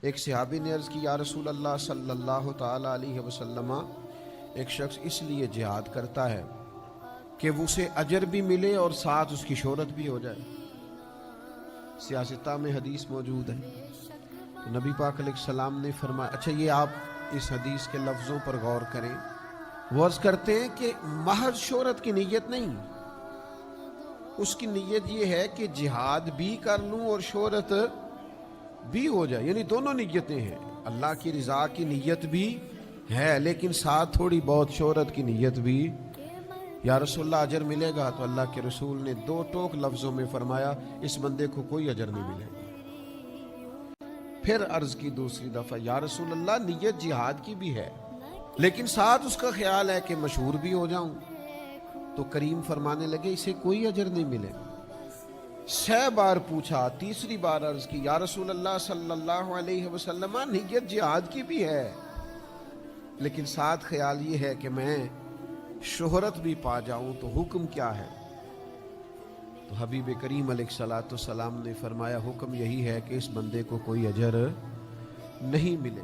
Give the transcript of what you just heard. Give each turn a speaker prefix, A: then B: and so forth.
A: ایک صحابی نے عرض کی یا رسول اللہ صلی اللہ تعالی علیہ وسلم، ایک شخص اس لیے جہاد کرتا ہے کہ اسے اجر بھی ملے اور ساتھ اس کی شہرت بھی ہو جائے۔ سیاستہ میں حدیث موجود ہے۔ تو نبی پاک علیہ السلام نے فرمایا، اچھا یہ آپ اس حدیث کے لفظوں پر غور کریں۔ وہ عرض کرتے ہیں کہ محض شہرت کی نیت نہیں، اس کی نیت یہ ہے کہ جہاد بھی کر لوں اور شہرت بھی ہو جائے، یعنی دونوں نیتیں ہیں۔ اللہ کی رضا کی نیت بھی ہے لیکن ساتھ تھوڑی بہت شہرت کی نیت بھی۔ یا رسول اللہ اجر ملے گا؟ تو اللہ کے رسول نے دو ٹوک لفظوں میں فرمایا، اس بندے کو کوئی اجر نہیں ملے گا۔ پھر عرض کی دوسری دفعہ، یا رسول اللہ نیت جہاد کی بھی ہے لیکن ساتھ اس کا خیال ہے کہ مشہور بھی ہو جاؤں۔ تو کریم فرمانے لگے اسے کوئی اجر نہیں ملے گا۔ 6 بار پوچھا، تیسری بار عرض کی یا رسول اللہ صلی اللہ علیہ وسلم نیت جہاد کی بھی ہے لیکن ساتھ خیال یہ ہے کہ میں شہرت بھی پا جاؤں، تو حکم کیا ہے؟ تو حبیب کریم علیہ السلام نے فرمایا حکم یہی ہے کہ اس بندے کو کوئی اجر نہیں ملے۔